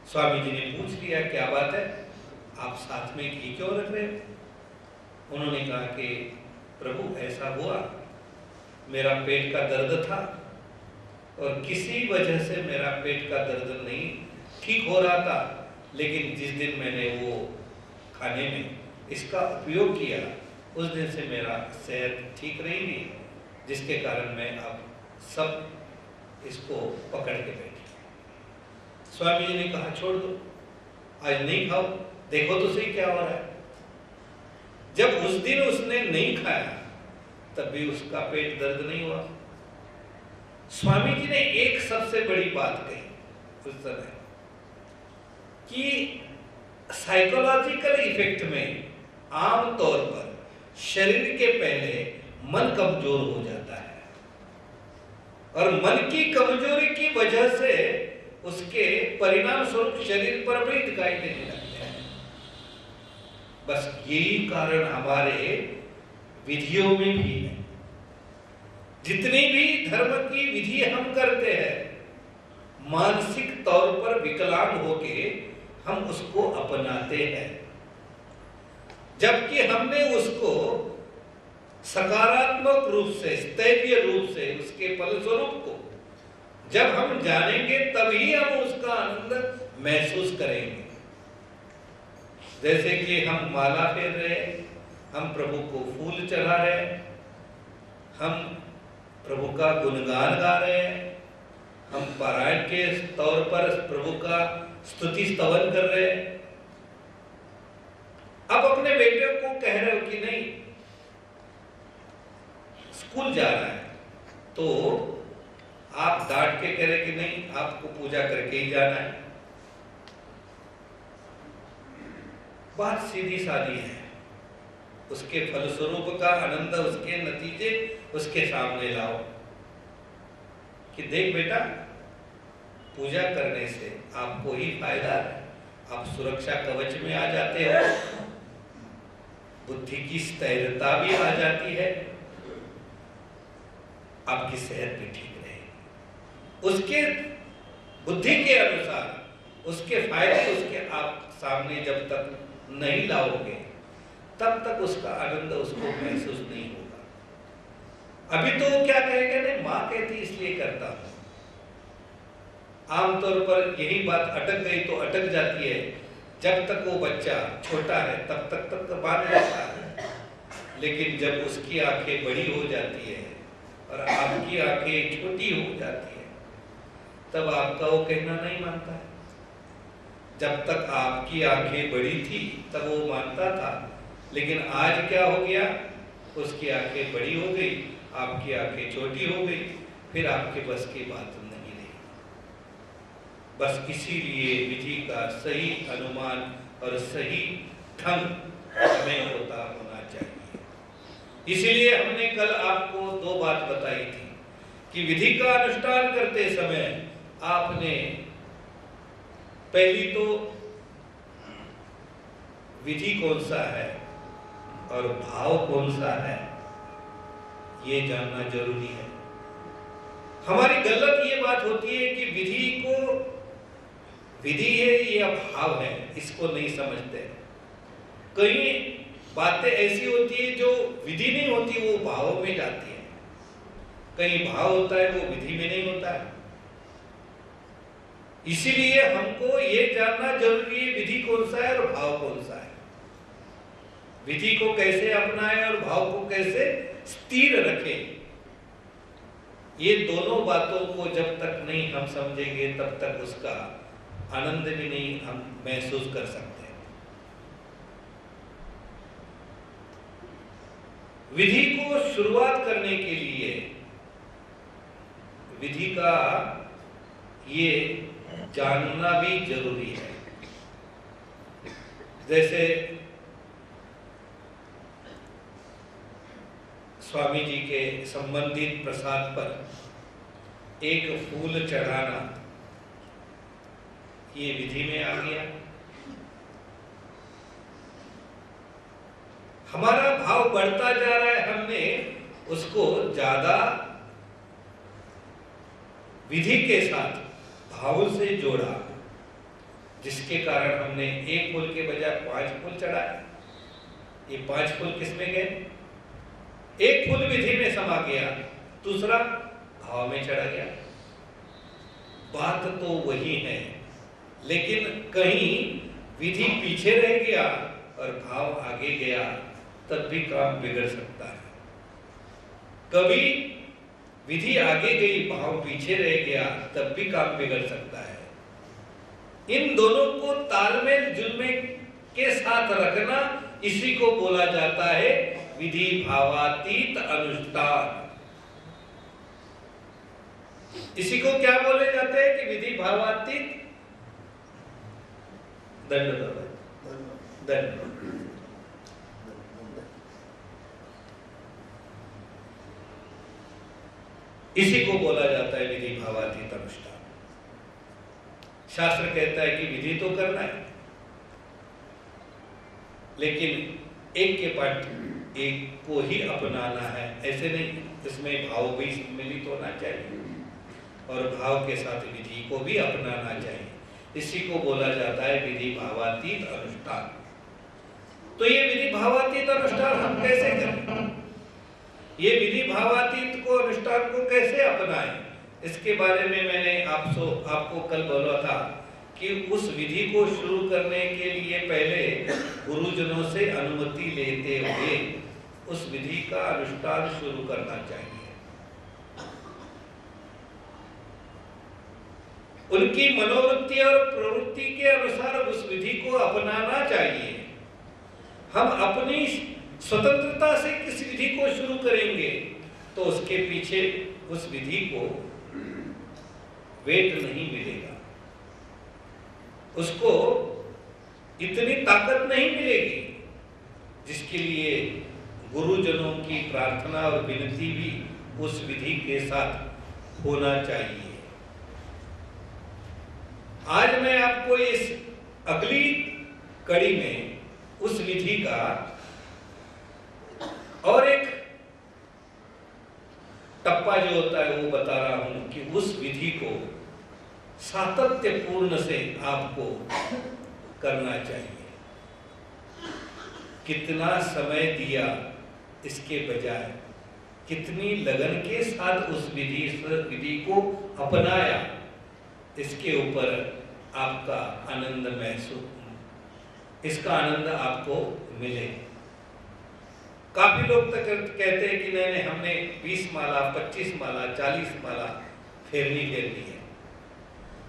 स्वामी जी ने पूछ लिया, क्या बात है, आप साथ में घी क्यों रख रहे हो? उन्होंने कहा कि प्रभु ऐसा हुआ, मेरा पेट का दर्द था और किसी वजह से मेरा पेट का दर्द नहीं ठीक हो रहा था, लेकिन जिस दिन मैंने वो खाने में इसका उपयोग किया उस दिन से मेरा सेहत ठीक रहेगी, जिसके कारण मैं अब सब इसको पकड़ के बैठी। स्वामी जी ने कहा छोड़ दो, आज नहीं खाओ, देखो तो सही क्या हो रहा है। जब उस दिन उसने नहीं खाया तब भी उसका पेट दर्द नहीं हुआ। स्वामी जी ने एक सबसे बड़ी बात कही उस समय कि साइकोलॉजिकल इफेक्ट में आमतौर पर शरीर के पहले मन कमजोर हो जाता है और मन की कमजोरी की वजह से उसके परिणाम स्वरूप शरीर पर भी दिखाई देने लगते हैं। बस यही कारण हमारे विधियों में भी है। जितनी भी धर्म की विधि हम करते हैं मानसिक तौर पर विकलांग होके हम उसको अपनाते हैं, जबकि हमने उसको सकारात्मक रूप से, स्थैर्य रूप से उसके फलस्वरूप को जब हम जानेंगे तभी हम उसका आनंद महसूस करेंगे। जैसे कि हम माला फेर रहे, हम प्रभु को फूल चढ़ा रहे, हम प्रभु का गुणगान गा रहे हैं, हम पारायण के तौर पर प्रभु का स्तुति स्तवन कर रहे हैं। अब अपने बेटे को कह रहे हो कि नहीं स्कूल जा रहा है, तो आप डांट के कह रहे कि नहीं आपको पूजा करके ही जाना है। बात सीधी सादी है, उसके फलस्वरूप का आनंद, उसके नतीजे उसके सामने लाओ कि देख बेटा पूजा करने से आपको ही फायदा है, आप सुरक्षा कवच में आ जाते हो, बुद्धि की स्थिरता भी आ जाती है, आपकी सेहत भी ठीक रहेगी। उसके बुद्धि के अनुसार उसके फायदे उसके आप सामने जब तक नहीं लाओगे तब तक उसका आनंद उसको महसूस नहीं होगा। अभी तो क्या कहेगा, नहीं माँ कहती इसलिए करता हूं। आमतौर पर यही बात अटक गई तो अटक जाती है। जब तक वो बच्चा छोटा है तब तक बात रहता है, लेकिन जब उसकी आंखें बड़ी हो जाती है और आपकी आंखें छोटी हो जाती है तब आपका वो कहना नहीं मानता है। जब तक आपकी आंखें बड़ी थी तब वो मानता था, लेकिन आज क्या हो गया, उसकी आंखें बड़ी हो गई, आपकी आंखें छोटी हो गई, फिर आपके बस की बात नहीं रही। बस इसीलिए विधि का सही अनुमान और सही ढंग हमें होना चाहिए। इसलिए हमने कल आपको दो बात बताई थी कि विधि का अनुष्ठान करते समय आपने पहली तो विधि कौन सा है और भाव कौन सा है ये जानना जरूरी है। हमारी गलत ये बात होती है कि विधि है या भाव है, इसको नहीं समझते। कई बातें ऐसी होती है जो विधि नहीं होती, वो भाव में जाती है। कई भाव होता है वो विधि में नहीं होता है। इसीलिए हमको ये जानना जरूरी है विधि कौन सा है और भाव कौन सा है। विधि को कैसे अपनाएं और भाव को कैसे स्थिर रखें, ये दोनों बातों को जब तक नहीं हम समझेंगे तब तक उसका आनंद भी नहीं हम महसूस कर सकते। विधि को शुरुआत करने के लिए विधि का ये जानना भी जरूरी है। जैसे स्वामी जी के संबंधित प्रसाद पर एक फूल चढ़ाना ये विधि में आ गया। हमारा भाव बढ़ता जा रहा है, हमने उसको ज्यादा विधि के साथ भाव से जोड़ा। जिसके कारण हमने एक फूल के बजाय 5 फूल चढ़ाए। ये 5 फूल किसमें गए? एक फूल विधि में समा गया, दूसरा भाव में चढ़ा गया। बात तो वही है, लेकिन कहीं विधि पीछे रह गया और भाव आगे गया, तब भी काम बिगड़ सकता है। कभी विधि आगे गई, भाव पीछे रह गया, तब भी काम बिगड़ सकता है। इन दोनों को तालमेल जुलमे के साथ रखना, इसी को बोला जाता है विधि भावातीत अनुष्ठान। इसी को क्या बोले जाते हैं कि विधि भावातीत दंड। इसी को बोला जाता है विधि भावातीत अनुष्ठान। शास्त्र कहता है कि विधि तो करना है, लेकिन एक के पाठ एक को ही अपनाना है, ऐसे नहीं। इसमें भाव भी सम्मिलित होना चाहिए और भाव के साथ विधि को भी अपनाना चाहिए। इसी को बोला जाता है विधि भावातीत अनुष्ठान। तो ये विधि भावातीत अनुष्ठान हम कैसे करें? ये विधि भावातीत को अनुष्ठान को कैसे अपनाएं? इसके बारे में मैंने आपको कल बोला था कि उस विधि को शुरू करने के लिए पहले गुरुजनों से अनुमति लेते हुए उस विधि का अनुष्ठान शुरू करना चाहिए। उनकी मनोवृत्ति और प्रवृत्ति के अनुसार उस विधि को अपनाना चाहिए। हम अपनी स्वतंत्रता से किस विधि को शुरू करेंगे तो उसके पीछे उस विधि को वेट नहीं मिलेगा, उसको इतनी ताकत नहीं मिलेगी जिसके लिए गुरुजनों की प्रार्थना और विनती भी उस विधि के साथ होना चाहिए। आज मैं आपको इस अगली कड़ी में उस विधि का और एक टप्पा जो होता है वो बता रहा हूं कि उस विधि को सातत्यपूर्ण से आपको करना चाहिए। कितना समय दिया इसके बजाय कितनी लगन के साथ उस विधि को अपनाया, इसके ऊपर आपका आनंद महसूस, इसका आनंद आपको मिले। काफी लोग तक कहते हैं कि नहीं हमने 20 माला 25 माला 40 माला फेरनी फेरनी है।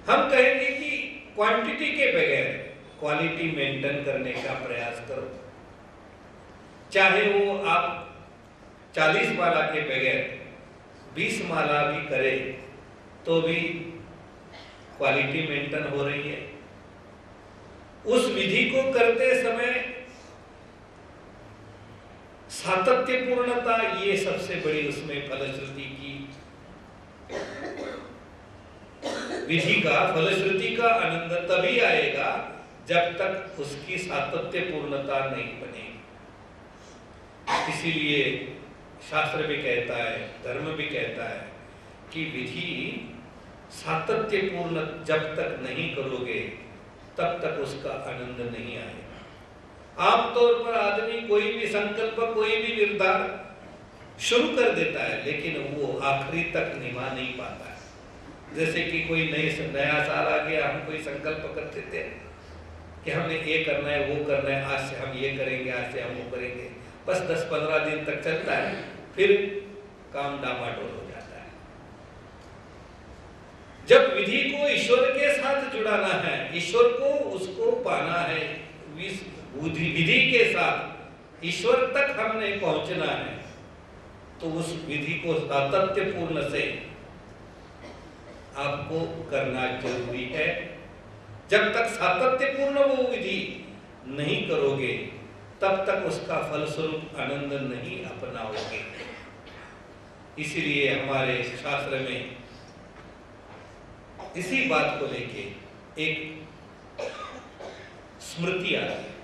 हम कहेंगे कि क्वांटिटी के बगैर क्वालिटी मेंटेन करने का प्रयास करो। चाहे वो आप 40 माला के बगैर 20 माला भी करे तो भी क्वालिटी मेंटेन हो रही है। उस विधि को करते समय सातत्यपूर्णता, ये सबसे बड़ी उसमें फलश्रुति की विधि का फलश्रुति का आनंद तभी आएगा जब तक उसकी सातत्यपूर्णता नहीं बनेगी। इसीलिए शास्त्र भी कहता है, धर्म भी कहता है कि विधि सातत्यपूर्ण जब तक नहीं करोगे तब तक उसका आनंद नहीं आएगा। आमतौर पर आदमी कोई भी संकल्प, कोई भी निर्धार शुरू कर देता है, लेकिन वो आखिरी तक निभा नहीं पाता है। जैसे कि कोई नया साल आ गया, हम कोई संकल्प करते थे कि हमने ये करना है, वो करना है, आज से हम ये करेंगे, आज से हम वो करेंगे। बस 10-15 दिन तक चलता है, फिर काम डामाडोल हो जाता है। जब विधि को ईश्वर के साथ जुड़ाना है, ईश्वर को उसको पाना है, विधि के साथ ईश्वर तक हमने पहुंचना है, तो उस विधि को सातत्यपूर्ण से आपको करना जरूरी है। जब तक सातत्यपूर्ण वो विधि नहीं करोगे तब तक उसका फलस्वरूप आनंद नहीं अपनाओगे। इसीलिए हमारे शास्त्र में इसी बात को लेके एक स्मृति आती है।